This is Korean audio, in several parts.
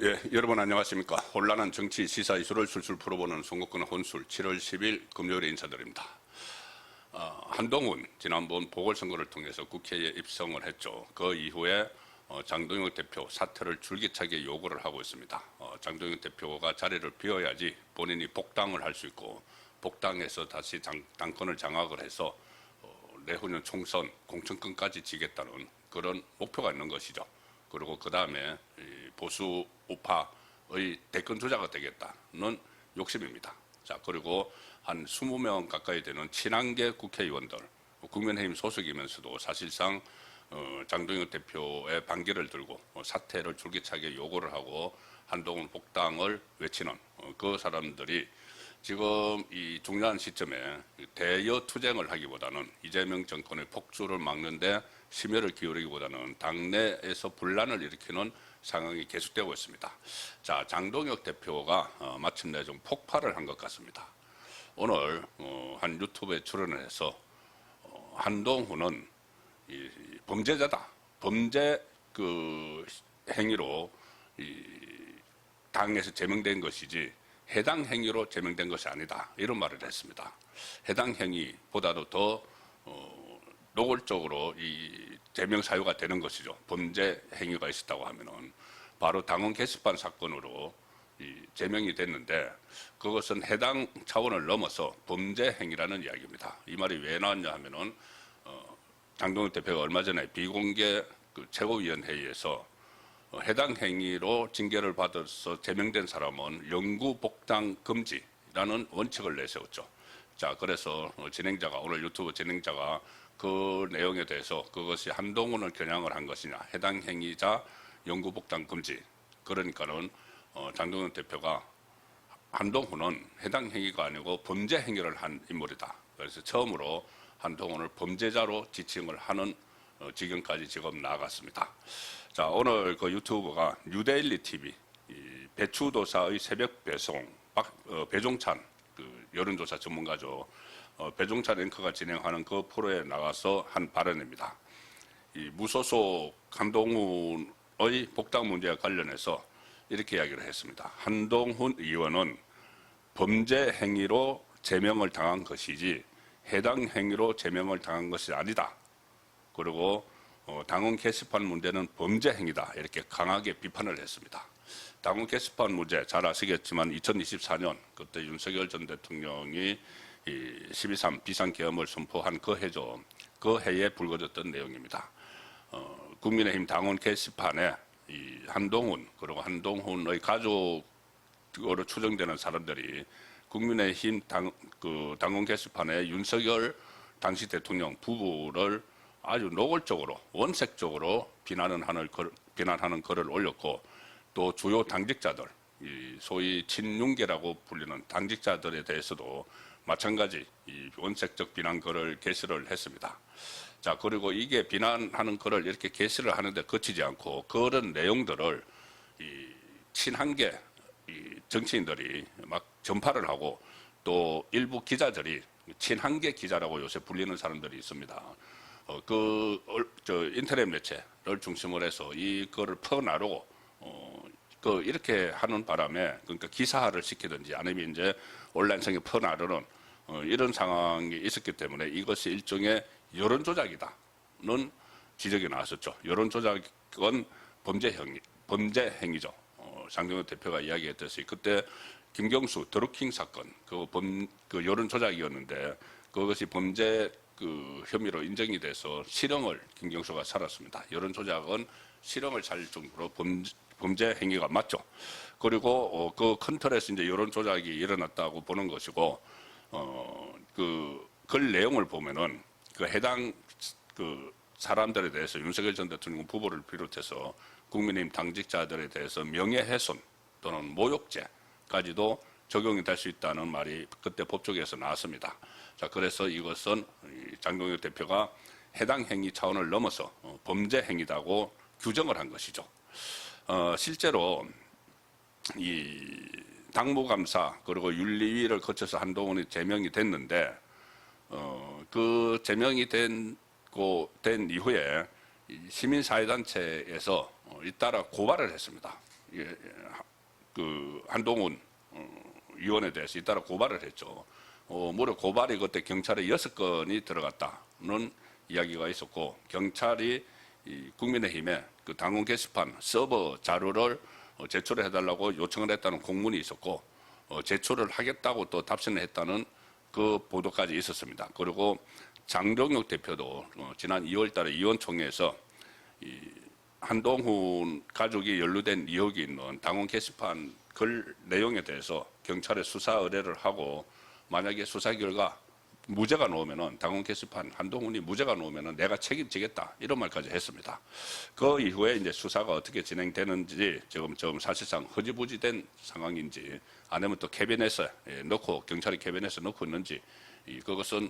예, 여러분 안녕하십니까. 혼란한 정치 시사 이슈를 술술 풀어보는 송국근 혼술 7월 10일 금요일에 인사드립니다. 한동훈 지난번 보궐선거를 통해서 국회에 입성을 했죠. 그 이후에 장동혁 대표 사퇴를 줄기차게 요구를 하고 있습니다. 장동혁 대표가 자리를 비워야지 본인이 복당을 할 수 있고, 복당해서 다시 당권을 장악을 해서 내후년 총선 공천권까지 지겠다는 그런 목표가 있는 것이죠. 그리고 그 다음에 보수 우파의 대권 주자가 되겠다는 욕심입니다. 자, 그리고 한 20명 가까이 되는 친한계 국회의원들, 국민의힘 소속이면서도 사실상 장동혁 대표의 반기를 들고 사퇴를 줄기차게 요구를 하고 한동훈 복당을 외치는 그 사람들이 지금 이 중요한 시점에 대여 투쟁을 하기보다는 이재명 정권의 폭주를 막는데 심혈을 기울이기보다는 당내에서 분란을 일으키는 상황이 계속되고 있습니다. 자, 장동혁 대표가 마침내 좀 폭발을 한 것 같습니다. 오늘 한 유튜브에 출연을 해서 한동훈은 이 범죄자다, 범죄 그 행위로 이 당에서 제명된 것이지 해당 행위로 제명된 것이 아니다, 이런 말을 했습니다. 해당 행위보다도 더 노골적으로 이 제명 사유가 되는 것이죠. 범죄 행위가 있었다고 하면은 바로 당원 게시판 사건으로 이 제명이 됐는데, 그것은 해당 차원을 넘어서 범죄 행위라는 이야기입니다. 이 말이 왜 나왔냐 하면은 장동혁 대표가 얼마 전에 비공개 그 최고위원회의에서 해당 행위로 징계를 받아서 제명된 사람은 영구 복당 금지라는 원칙을 내세웠죠. 자, 그래서 진행자가, 오늘 유튜브 진행자가 그 내용에 대해서 그것이 한동훈을 겨냥을 한 것이냐, 해당 행위자 영구 복당 금지, 그러니까는 장동혁 대표가 한동훈은 해당 행위가 아니고 범죄 행위를 한 인물이다. 그래서 처음으로 한동훈을 범죄자로 지칭을 하는 지경까지 지금 나아갔습니다. 자, 오늘 그 유튜브가 뉴데일리 TV, 배추도사의 새벽 배송, 배종찬 그 여론조사 전문가죠. 배종찬 앵커가 진행하는 그 프로에 나가서 한 발언입니다. 이 무소속 한동훈의 복당 문제와 관련해서 이렇게 이야기를 했습니다. 한동훈 의원은 범죄 행위로 제명을 당한 것이지 해당 행위로 제명을 당한 것이 아니다. 그리고 당원 게시판 문제는 범죄 행위다, 이렇게 강하게 비판을 했습니다. 당원 게시판 문제 잘 아시겠지만 2024년 그때 윤석열 전 대통령이 12.3 비상계엄을 선포한 그 해죠. 그 해에 불거졌던 내용입니다. 국민의힘 당원 게시판에 이 한동훈, 그리고 한동훈의 가족으로 추정되는 사람들이 국민의힘 당원 게시판에 윤석열 당시 대통령 부부를 아주 노골적으로, 원색적으로 비난하는 글을 올렸고, 또 주요 당직자들, 소위 친윤계라고 불리는 당직자들에 대해서도 마찬가지 이 원색적 비난 글을 게시를 했습니다. 자, 그리고 이게 비난하는 글을 이렇게 게시를 하는데 그치지 않고 그런 내용들을 이 친한계 정치인들이 막 전파를 하고, 또 일부 기자들이 친한계 기자라고 요새 불리는 사람들이 있습니다. 인터넷 매체를 중심으로 해서 이 글을 퍼나르고 이렇게 하는 바람에, 그러니까 기사화를 시키든지 아니면 이제 온라인상에 퍼나르는 이런 상황이 있었기 때문에 이것이 일종의 여론 조작이다는 지적이 나왔었죠. 여론 조작은 범죄 행위죠. 장동혁 대표가 이야기했듯이 그때 김경수 드루킹 사건 그 여론 조작이었는데 그것이 범죄 혐의로 인정이 돼서 실형을 김경수가 살았습니다. 여론 조작은 실형을 살 정도로 범죄 행위가 맞죠. 그리고 그 큰 틀에서 이제 여론 조작이 일어났다고 보는 것이고, 글 내용을 보면은 그 해당 사람들에 대해서 윤석열 전 대통령 부부를 비롯해서 국민의힘 당직자들에 대해서 명예훼손 또는 모욕죄까지도 적용이 될 수 있다는 말이 그때 법조계에서 나왔습니다. 자, 그래서 이것은 장동혁 대표가 해당 행위 차원을 넘어서 범죄 행위라고 규정을 한 것이죠. 실제로 이 당무감사 그리고 윤리위를 거쳐서 한동훈이 제명이 됐는데, 그 제명이 된 이후에 시민사회단체에서 잇따라 고발을 했습니다. 그 한동훈 의원에 대해서 잇따라 고발을 했죠. 무려 고발이 그때 경찰에 6건이 들어갔다는 이야기가 있었고, 경찰이 이 국민의힘에 그 당원 게시판 서버 자료를 제출을 해달라고 요청을 했다는 공문이 있었고, 제출을 하겠다고 또 답변을 했다는 그 보도까지 있었습니다. 그리고 장동혁 대표도 지난 2월 달에 의원총회에서 이 한동훈 가족이 연루된 의혹이 있는 당원 게시판 글 내용에 대해서 경찰에 수사 의뢰를 하고, 만약에 수사 결과 무죄가 나오면은, 당원 게시판 한동훈이 무죄가 나오면은 내가 책임지겠다, 이런 말까지 했습니다. 그 이후에 이제 수사가 어떻게 진행되는지, 지금 사실상 흐지부지된 상황인지, 아니면 또 캐비넷에 넣고, 경찰이 캐비넷에 넣고 있는지, 그것은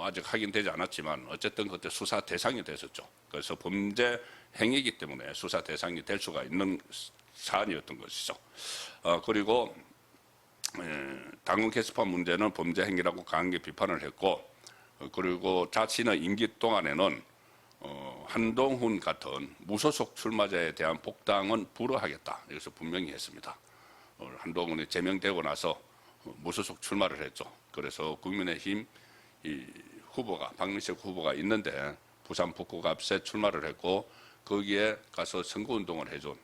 아직 확인되지 않았지만 어쨌든 그때 수사 대상이 됐었죠. 그래서 범죄 행위이기 때문에 수사 대상이 될 수가 있는 사안이었던 것이죠. 그리고 당원 게시판 문제는 범죄 행위라고 강하게 비판을 했고, 그리고 자신의 임기 동안에는 한동훈 같은 무소속 출마자에 대한 복당은 불허하겠다, 여기서 분명히 했습니다. 한동훈이 제명되고 나서 무소속 출마를 했죠. 그래서 국민의힘 이 후보가, 박민식 후보가 있는데 부산 북구갑에 출마를 했고, 거기에 가서 선거운동을 해준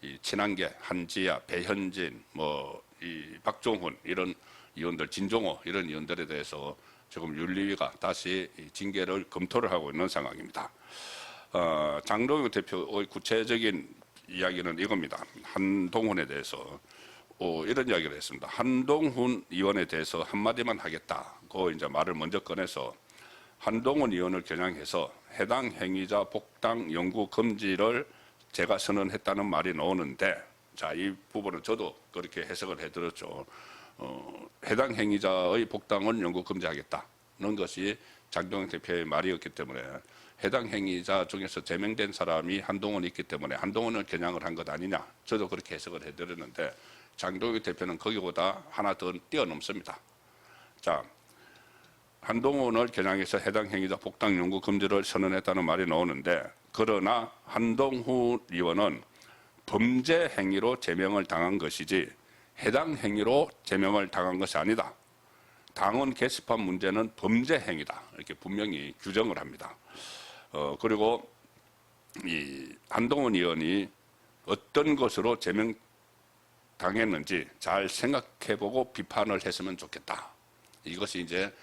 이 친한계 한지아, 배현진, 이 박종훈 이런 의원들, 진종호 이런 의원들에 대해서 지금 윤리위가 다시 징계를 검토를 하고 있는 상황입니다. 장동혁 대표의 구체적인 이야기는 이겁니다. 한동훈에 대해서 이런 이야기를 했습니다. 한동훈 의원에 대해서 한마디만 하겠다고 이제 말을 먼저 꺼내서, 한동훈 의원을 겨냥해서 해당 행위자 복당 영구 금지를 제가 선언했다는 말이 나오는데, 자, 이 부분은 저도 그렇게 해석을 해드렸죠. 해당 행위자의 복당은 영구 금지하겠다는 것이 장동혁 대표의 말이었기 때문에, 해당 행위자 중에서 제명된 사람이 한동훈이 있기 때문에 한동훈을 겨냥을 한 것 아니냐, 저도 그렇게 해석을 해드렸는데, 장동혁 대표는 거기보다 하나 더 뛰어넘습니다. 자, 한동훈을 겨냥해서 해당 행위자 복당 영구 금지를 선언했다는 말이 나오는데, 그러나 한동훈 의원은 범죄 행위로 제명을 당한 것이지 해당 행위로 제명을 당한 것이 아니다. 당원 게시판 문제는 범죄 행위다, 이렇게 분명히 규정을 합니다. 그리고 이 한동훈 의원이 어떤 것으로 제명 당했는지 잘 생각해보고 비판을 했으면 좋겠다. 이것이 이제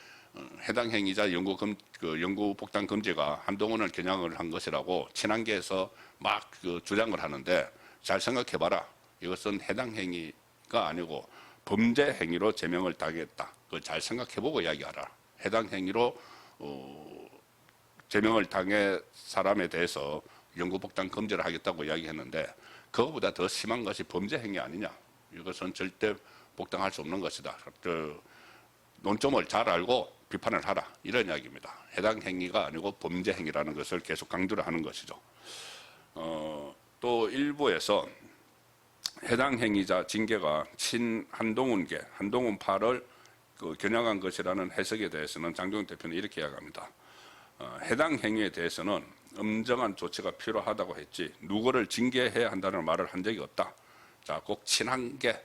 해당 행위자 영구 복당 금지가 한동훈을 겨냥을 한 것이라고 친한계에서 막 주장을 하는데, 잘 생각해봐라. 이것은 해당 행위가 아니고 범죄 행위로 제명을 당했다. 그걸 잘 생각해보고 이야기하라. 해당 행위로 제명을 당한 사람에 대해서 영구 복당 금지를 하겠다고 이야기했는데, 그거보다 더 심한 것이 범죄 행위 아니냐. 이것은 절대 복당할 수 없는 것이다. 논점을 잘 알고 비판을 하라, 이런 이야기입니다. 해당 행위가 아니고 범죄 행위라는 것을 계속 강조를 하는 것이죠. 또 일부에서 해당 행위자 징계가 친한동훈계, 한동훈파를 겨냥한 것이라는 해석에 대해서는 장동혁 대표는 이렇게 이야기합니다. 해당 행위에 대해서는 엄정한 조치가 필요하다고 했지 누구를 징계해야 한다는 말을 한 적이 없다. 자, 꼭 친한계,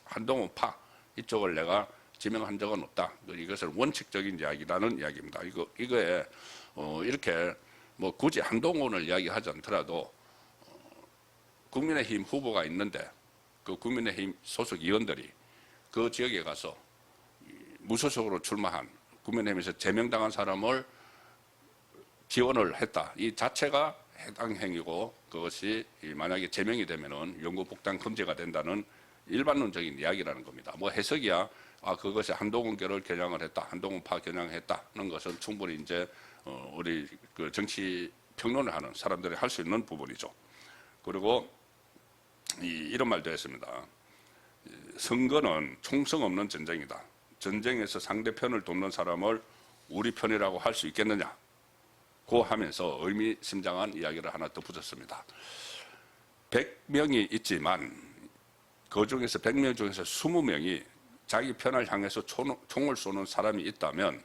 한동훈파 이쪽을 내가 지명한 적은 없다. 이것을 원칙적인 이야기라는 이야기입니다. 이거에 이렇게 굳이 한동훈을 이야기하지 않더라도 국민의힘 후보가 있는데, 그 국민의힘 소속 의원들이 그 지역에 가서 무소속으로 출마한, 국민의힘에서 제명당한 사람을 지원을 했다. 이 자체가 해당 행위고, 그것이 만약에 제명이 되면은 영구 복당 금지가 된다는 일반론적인 이야기라는 겁니다. 해석이야, 그것이 한동훈계를 겨냥을 했다, 한동훈파 겨냥을 했다는 것은 충분히 이제 우리 그 정치 평론을 하는 사람들이 할 수 있는 부분이죠. 그리고 이런 말도 했습니다. 선거는 총성 없는 전쟁이다. 전쟁에서 상대편을 돕는 사람을 우리 편이라고 할 수 있겠느냐. 고 하면서 의미심장한 이야기를 하나 더 붙였습니다. 100명이 있지만 그 중에서 100명 중에서 20명이 자기 편을 향해서 총을 쏘는 사람이 있다면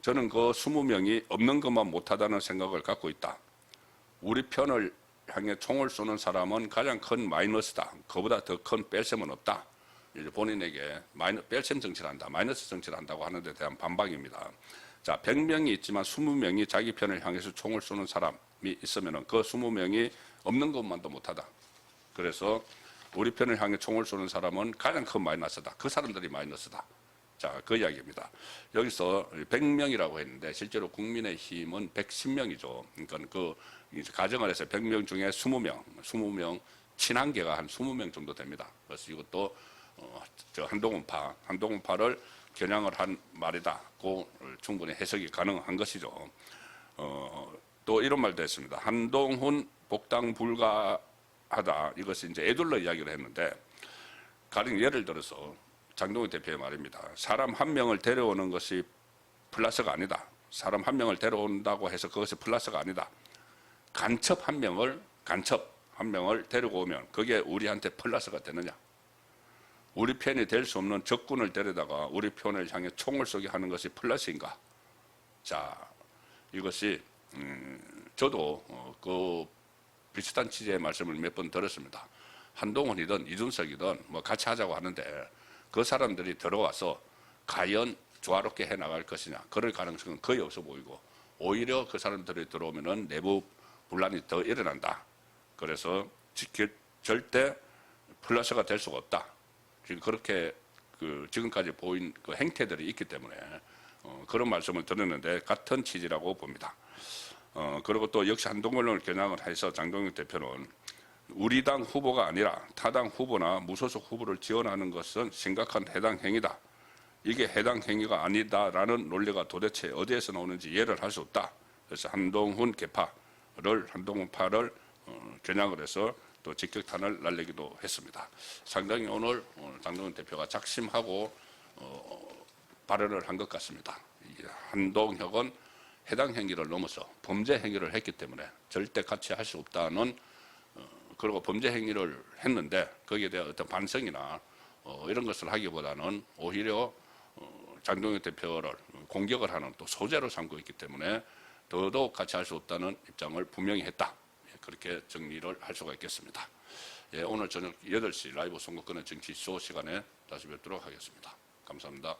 저는 그 20명이 없는 것만 못하다는 생각을 갖고 있다. 우리 편을 향해 총을 쏘는 사람은 가장 큰 마이너스다. 그보다 더 큰 뺄셈은 없다. 이제 본인에게 뺄셈 정치를 한다, 마이너스 정치를 한다고 하는 데 대한 반박입니다. 자, 100명이 있지만 20명이 자기 편을 향해서 총을 쏘는 사람이 있으면 그 20명이 없는 것만도 못하다. 그래서 우리 편을 향해 총을 쏘는 사람은 가장 큰 마이너스다. 그 사람들이 마이너스다. 자, 그 이야기입니다. 여기서 100명이라고 했는데 실제로 국민의힘은 110명이죠. 그러니까 그 가정을 해서 100명 중에 20명 친한계가 한 20명 정도 됩니다. 그래서 이것도 저 한동훈파를 겨냥을 한 말이다고 충분히 해석이 가능한 것이죠. 또 이런 말도 했습니다. 한동훈 복당 불가하다. 이것이 이제 애둘러 이야기를 했는데, 가령 예를 들어서 장동훈 대표의 말입니다. 사람 한 명을 데려오는 것이 플러스가 아니다. 사람 한 명을 데려온다고 해서 그것이 플러스가 아니다. 간첩 한 명을 데리고 오면 그게 우리한테 플러스가 되느냐? 우리 편이 될 수 없는 적군을 데려다가 우리 편을 향해 총을 쏘게 하는 것이 플러스인가? 자, 이것이 저도 그 비슷한 취지의 말씀을 몇 번 들었습니다. 한동훈이든 이준석이든 뭐 같이 하자고 하는데 그 사람들이 들어와서 과연 조화롭게 해나갈 것이냐, 그럴 가능성은 거의 없어 보이고, 오히려 그 사람들이 들어오면은 내부 분란이 더 일어난다. 그래서 절대 플러스가 될 수가 없다. 지금 그렇게 지금까지 보인 그 행태들이 있기 때문에 그런 말씀을 드렸는데 같은 취지라고 봅니다. 그리고 또 역시 한동훈을 겨냥을 해서 장동혁 대표는 우리 당 후보가 아니라 타당 후보나 무소속 후보를 지원하는 것은 심각한 해당 행위다. 이게 해당 행위가 아니다라는 논리가 도대체 어디에서 나오는지 이해를 할 수 없다. 그래서 한동훈파를 겨냥을 해서 또 직격탄을 날리기도 했습니다. 상당히 오늘 장동훈 대표가 작심하고 발언을 한 것 같습니다. 한동혁은 해당 행위를 넘어서 범죄 행위를 했기 때문에 절대 같이 할 수 없다는, 그리고 범죄 행위를 했는데 거기에 대한 어떤 반성이나 이런 것을 하기보다는 오히려 장동혁 대표를 공격을 하는 또 소재로 삼고 있기 때문에 더더욱 같이 할 수 없다는 입장을 분명히 했다. 그렇게 정리를 할 수가 있겠습니다. 예, 오늘 저녁 8시 라이브 선거권의 정치 쇼 시간에 다시 뵙도록 하겠습니다. 감사합니다.